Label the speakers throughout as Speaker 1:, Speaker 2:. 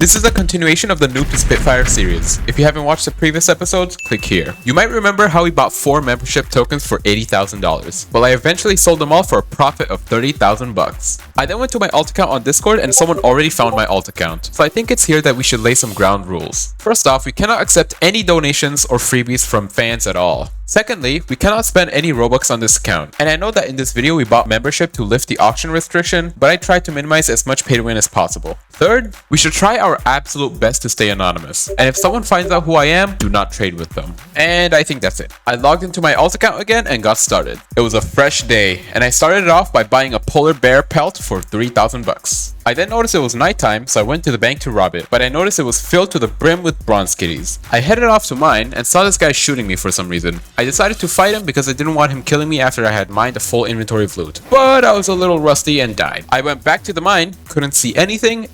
Speaker 1: This is a continuation of the Noob to Spitfire series. If you haven't watched the previous episodes, click here. You might remember how we bought 4 membership tokens for $80,000. Well, I eventually sold them all for a profit of 30,000 bucks. I then went to my alt account on Discord and someone already found my alt account. So I think it's here that we should lay some ground rules. First off, we cannot accept any donations or freebies from fans at all. Secondly, we cannot spend any Robux on this account. And I know that in this video we bought membership to lift the auction restriction, but I tried to minimize as much pay to win as possible. Third, we should try our absolute best to stay anonymous. And if someone finds out who I am, do not trade with them. And I think that's it. I logged into my alt account again and got started. It was a fresh day, and I started it off by buying a polar bear pelt for 3,000 bucks. I then noticed it was nighttime, so I went to the bank to rob it, but I noticed it was filled to the brim with bronze kitties. I headed off to mine and saw this guy shooting me for some reason. I decided to fight him because I didn't want him killing me after I had mined a full inventory of loot. But I was a little rusty and died. I went back to the mine, couldn't see anything.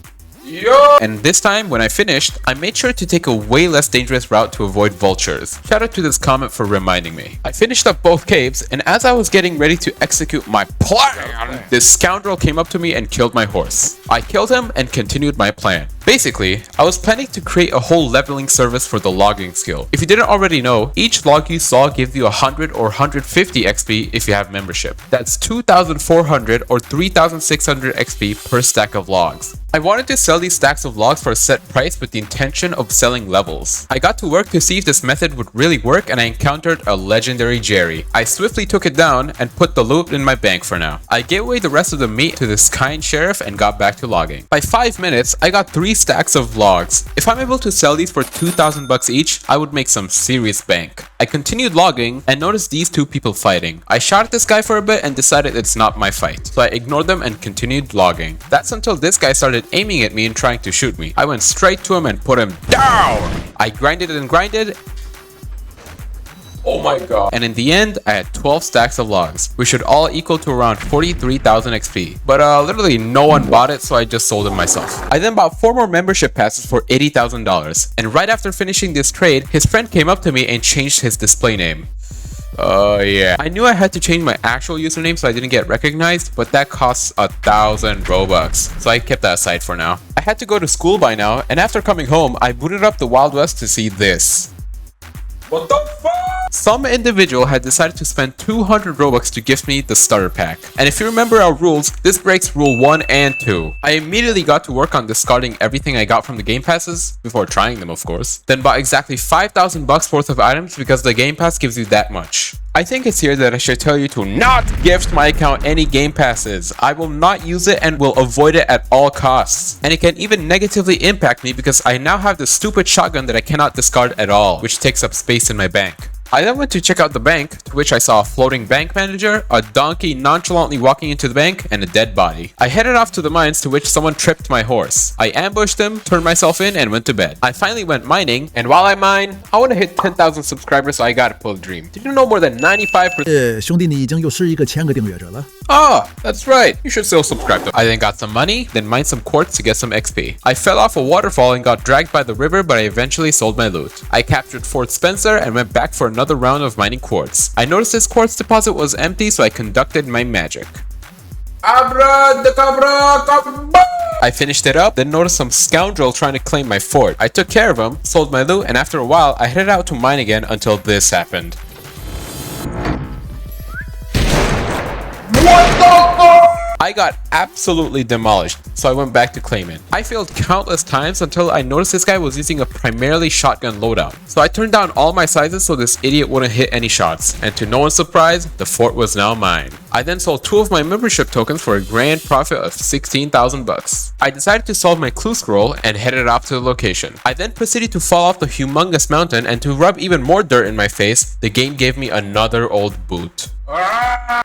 Speaker 1: And this time, when I finished, I made sure to take a way less dangerous route to avoid vultures. Shout out to this comment for reminding me. I finished up both caves, and as I was getting ready to execute my plan, this scoundrel came up to me and killed my horse. I killed him and continued my plan. Basically, I was planning to create a whole leveling service for the logging skill. If you didn't already know, each log you saw gives you 100 or 150 XP if you have membership. That's 2,400 or 3,600 XP per stack of logs. I wanted to sell these stacks of logs for a set price with the intention of selling levels. I got to work to see if this method would really work, and I encountered a legendary Jerry. I swiftly took it down and put the loot in my bank for now. I gave away the rest of the meat to this kind sheriff and got back to logging. By 5 minutes, I got 3 stacks of logs. If I'm able to sell these for 2,000 bucks each, I would make some serious bank. I continued logging and noticed these two people fighting. I shot at this guy for a bit and decided it's not my fight, so I ignored them and continued logging. That's until this guy started aiming at me and trying to shoot me. I went straight to him and put him down. I grinded and grinded. Oh my god. And in the end, I had 12 stacks of logs, which should all equal to around 43,000 XP. But literally no one bought it, so I just sold it myself. I then bought 4 more membership passes for $80,000. And right after finishing this trade, his friend came up to me and changed his display name. Yeah. I knew I had to change my actual username so I didn't get recognized, but that costs 1,000 Robux. So I kept that aside for now. I had to go to school by now, and after coming home, I booted up the Wild West to see this. What the fuck? Some individual had decided to spend 200 Robux to gift me the starter pack. And if you remember our rules, this breaks rule 1 and 2. I immediately got to work on discarding everything I got from the game passes, before trying them of course. Then bought exactly 5,000 bucks worth of items because the game pass gives you that much. I think it's here that I should tell you to not gift my account any game passes. I will not use it and will avoid it at all costs. And it can even negatively impact me because I now have this stupid shotgun that I cannot discard at all, which takes up space in my bank. I then went to check out the bank, to which I saw a floating bank manager, a donkey nonchalantly walking into the bank, and a dead body. I headed off to the mines, to which someone tripped my horse. I ambushed him, turned myself in, and went to bed. I finally went mining, and while I mine, I want to hit 10,000 subscribers, so I gotta pull a dream. Did you know more than 95%?
Speaker 2: 兄弟，你已经又是一个1000个订阅者了。
Speaker 1: Ah, that's right. You should still subscribe though. I then got some money, then mined some quartz to get some XP. I fell off a waterfall and got dragged by the river, but I eventually sold my loot. I captured Fort Spencer and went back for another round of mining quartz. I noticed this quartz deposit was empty, so I conducted my magic. Abracadabra, I finished it up, then noticed some scoundrel trying to claim my fort. I took care of him, sold my loot, and after a while, I headed out to mine again until this happened. What the fuck? I got absolutely demolished, so I went back to claiming. I failed countless times until I noticed this guy was using a primarily shotgun loadout. So I turned down all my sizes so this idiot wouldn't hit any shots. And to no one's surprise, the fort was now mine. I then sold 2 of my membership tokens for a grand profit of 16,000 bucks. I decided to solve my clue scroll and headed off to the location. I then proceeded to fall off the humongous mountain, and to rub even more dirt in my face, the game gave me another old boot.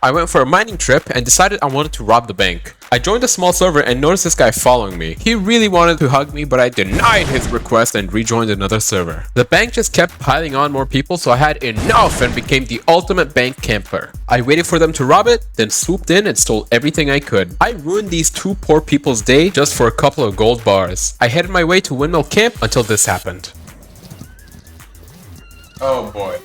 Speaker 1: I went for a mining trip and decided I wanted to rob the bank. I joined a small server and noticed this guy following me. He really wanted to hug me, but I denied his request and rejoined another server. The bank just kept piling on more people, so I had enough and became the ultimate bank camper. I waited for them to rob it, then swooped in and stole everything I could. I ruined these 2 poor people's day just for a couple of gold bars. I headed my way to Windmill Camp until this happened. Oh boy.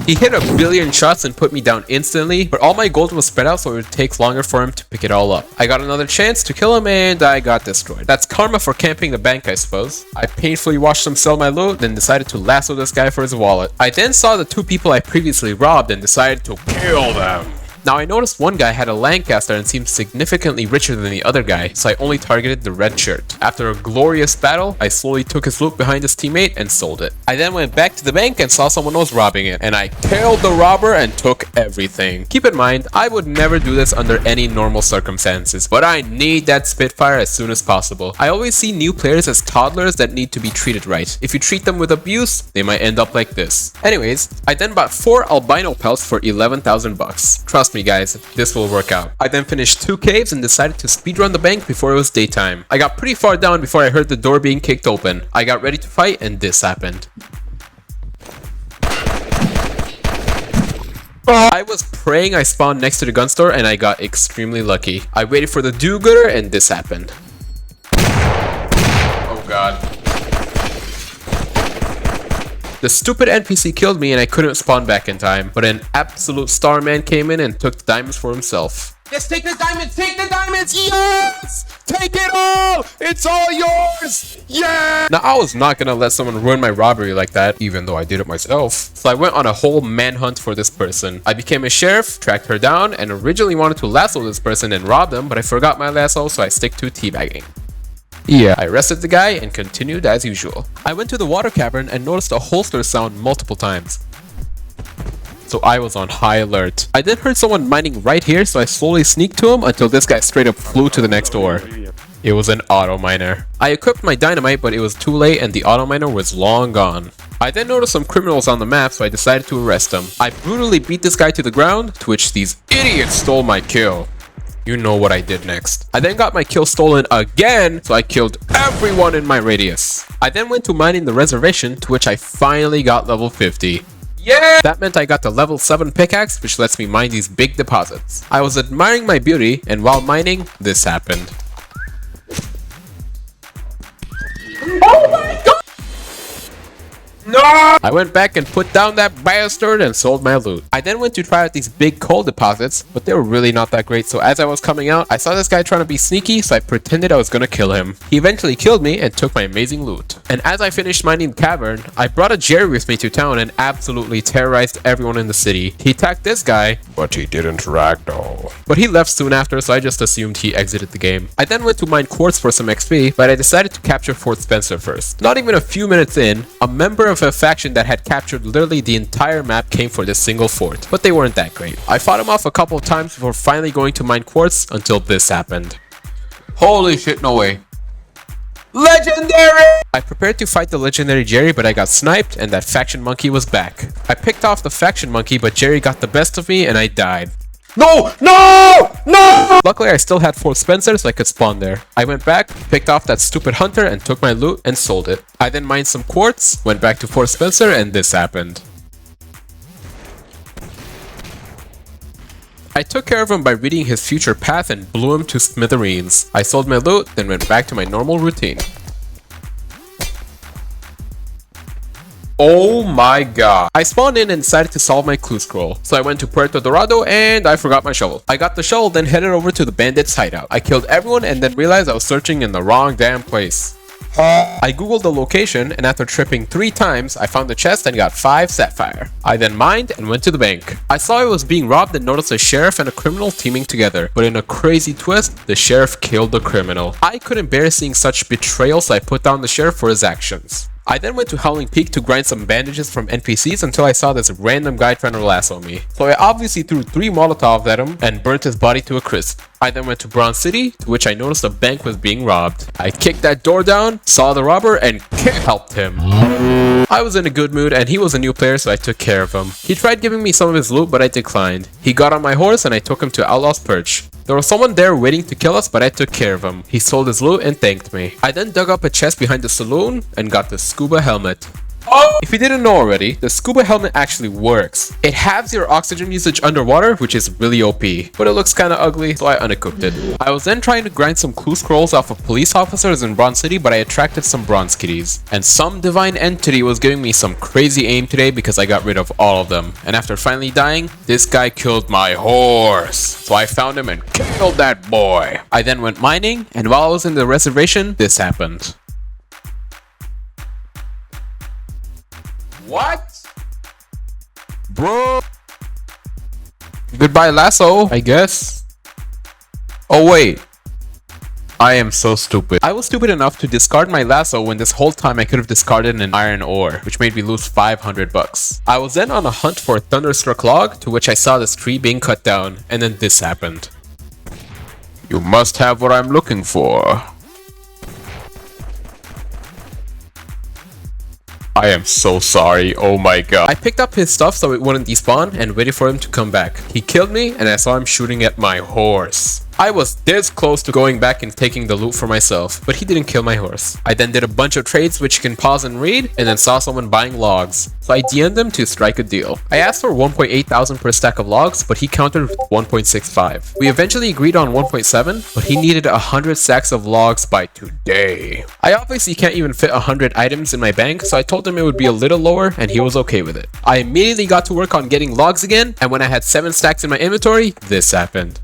Speaker 1: He hit a billion shots and put me down instantly, but all my gold was spread out so it takes longer for him to pick it all up. I got another chance to kill him and I got destroyed. That's karma for camping the bank, I suppose. I painfully watched him sell my loot, then decided to lasso this guy for his wallet. I then saw the two people I previously robbed and decided to kill them. Now I noticed one guy had a Lancaster and seemed significantly richer than the other guy, so I only targeted the red shirt. After a glorious battle, I slowly took his loot behind his teammate and sold it. I then went back to the bank and saw someone was robbing it, and I killed the robber and took everything. Keep in mind, I would never do this under any normal circumstances, but I need that Spitfire as soon as possible. I always see new players as toddlers that need to be treated right. If you treat them with abuse, they might end up like this. Anyways, I then bought 4 albino pelts for 11,000 bucks. Trust me guys, this will work out. I then finished 2 caves and decided to speedrun the bank before it was daytime. I got pretty far down before I heard the door being kicked open. I got ready to fight and this happened. I was praying I spawned next to the gun store and I got extremely lucky. I waited for the do-gooder and this happened. Oh god. The stupid NPC killed me and I couldn't spawn back in time, but an absolute star man came in and took the diamonds for himself. Yes, take the diamonds! Take the diamonds! Yes! Take it all! It's all yours! Yeah! Now, I was not gonna let someone ruin my robbery like that, even though I did it myself. So I went on a whole manhunt for this person. I became a sheriff, tracked her down, and originally wanted to lasso this person and rob them, but I forgot my lasso, so I stick to teabagging. Yeah, I arrested the guy and continued as usual. I went to the water cavern and noticed a holster sound multiple times. So I was on high alert. I then heard someone mining right here, so I slowly sneaked to him until this guy straight up flew to the next door. It was an auto miner. I equipped my dynamite, but it was too late and the auto miner was long gone. I then noticed some criminals on the map, so I decided to arrest them. I brutally beat this guy to the ground, to which these idiots stole my kill. You know what I did next. I then got my kill stolen again, so I killed everyone in my radius. I then went to mining the reservation, to which I finally got level 50. Yeah! That meant I got the level 7 pickaxe, which lets me mine these big deposits. I was admiring my beauty, and while mining, this happened. Oh my god! No! I went back and put down that bastard and sold my loot. I then went to try out these big coal deposits, but they were really not that great, so as I was coming out, I saw this guy trying to be sneaky, so I pretended I was gonna kill him. He eventually killed me and took my amazing loot. And as I finished mining the cavern, I brought a Jerry with me to town and absolutely terrorized everyone in the city. He attacked this guy, but he didn't ragdoll. But he left soon after, so I just assumed he exited the game. I then went to mine quartz for some XP, but I decided to capture Fort Spencer first. Not even a few minutes in, a member of a faction that had captured literally the entire map came for this single fort, but they weren't that great. I fought him off a couple of times before finally going to mine quartz until this happened. Holy shit, no way. Legendary! I prepared to fight the legendary Jerry, but I got sniped and that faction monkey was back. I picked off the faction monkey, but Jerry got the best of me and I died. No! No! No! Luckily, I still had Fort Spencer, so I could spawn there. I went back, picked off that stupid hunter, and took my loot and sold it. I then mined some quartz, went back to Fort Spencer, and this happened. I took care of him by reading his future path and blew him to smithereens. I sold my loot, then went back to my normal routine. Oh my god. I spawned in and decided to solve my clue scroll. So I went to Puerto Dorado and I forgot my shovel. I got the shovel, then headed over to the bandits' hideout. I killed everyone and then realized I was searching in the wrong damn place. I googled the location and after tripping 3 times, I found the chest and got 5 sapphire. I then mined and went to the bank. I saw I was being robbed and noticed a sheriff and a criminal teaming together. But in a crazy twist, the sheriff killed the criminal. I couldn't bear seeing such betrayal, so I put down the sheriff for his actions. I then went to Howling Peak to grind some bandages from NPCs until I saw this random guy trying to lasso me. So I obviously threw 3 Molotovs at him and burnt his body to a crisp. I then went to Bronze City, to which I noticed a bank was being robbed. I kicked that door down, saw the robber, and helped him. I was in a good mood and he was a new player, so I took care of him. He tried giving me some of his loot, but I declined. He got on my horse and I took him to Outlaw's Perch. There was someone there waiting to kill us, but I took care of him. He sold his loot and thanked me. I then dug up a chest behind the saloon and got the scuba helmet. If you didn't know already, the scuba helmet actually works. It halves your oxygen usage underwater, which is really OP, but it looks kinda ugly, so I unequipped it. I was then trying to grind some clue scrolls off of police officers in Bronze City, but I attracted some bronze kitties. And some divine entity was giving me some crazy aim today because I got rid of all of them. And after finally dying, this guy killed my horse. So I found him and killed that boy. I then went mining, and while I was in the reservation, this happened. What? Bro. Goodbye lasso, I guess. Oh wait. I am so stupid. I was stupid enough to discard my lasso when this whole time I could have discarded an iron ore, which made me lose 500 bucks. I was then on a hunt for a thunderstruck log, to which I saw this tree being cut down, and then this happened. You must have what I'm looking for. I am so sorry, oh my god. I picked up his stuff so it wouldn't despawn and waited for him to come back. He killed me and I saw him shooting at my horse. I was this close to going back and taking the loot for myself, but he didn't kill my horse. I then did a bunch of trades which you can pause and read, and then saw someone buying logs. So I DM'd him to strike a deal. I asked for 1.8 thousand per stack of logs, but he countered with 1.65. We eventually agreed on 1.7, but he needed 100 stacks of logs by today. I obviously can't even fit 100 items in my bank, so I told him it would be a little lower, and he was okay with it. I immediately got to work on getting logs again, and when I had 7 stacks in my inventory, this happened.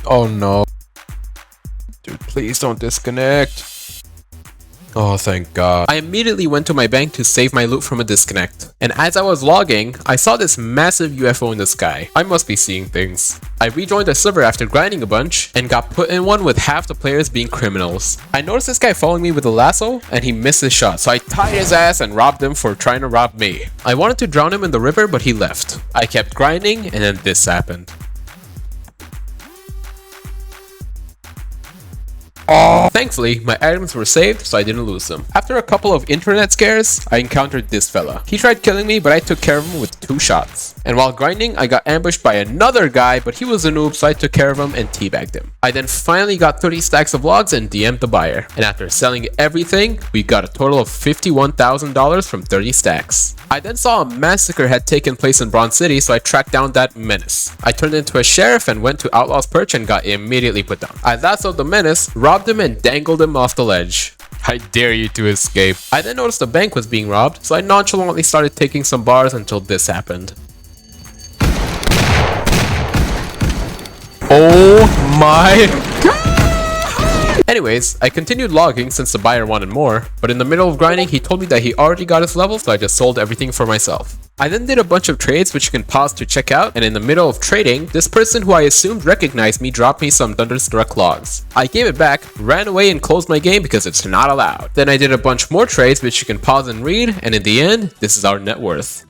Speaker 1: Oh no. Dude, please don't disconnect. Oh, thank God. I immediately went to my bank to save my loot from a disconnect. And as I was logging, I saw this massive UFO in the sky. I must be seeing things. I rejoined the server after grinding a bunch and got put in one with half the players being criminals. I noticed this guy following me with a lasso and he missed his shot, so I tied his ass and robbed him for trying to rob me. I wanted to drown him in the river, but he left. I kept grinding and then this happened. Thankfully, my items were saved, so I didn't lose them. After a couple of internet scares, I encountered this fella. He tried killing me, but I took care of him with 2 shots. And while grinding, I got ambushed by another guy, but he was a noob, so I took care of him and teabagged him. I then finally got 30 stacks of logs and DM'd the buyer. And after selling everything, we got a total of $51,000 from 30 stacks. I then saw a massacre had taken place in Bronze City, so I tracked down that menace. I turned into a sheriff and went to Outlaw's Perch and got immediately put down. I lassoed the menace, robbed him, and dangled him off the ledge. I dare you to escape. I then noticed the bank was being robbed, so I nonchalantly started taking some bars until this happened. Oh my God! Anyways, I continued logging since the buyer wanted more, but in the middle of grinding, he told me that he already got his level, so I just sold everything for myself. I then did a bunch of trades which you can pause to check out, and in the middle of trading, this person who I assumed recognized me dropped me some thunderstruck logs. I gave it back, ran away and closed my game because it's not allowed. Then I did a bunch more trades which you can pause and read, and in the end, this is our net worth.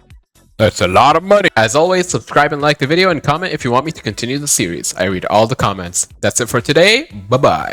Speaker 1: That's a lot of money. As always, subscribe and like the video and comment if you want me to continue the series. I read all the comments. That's it for today. Bye-bye.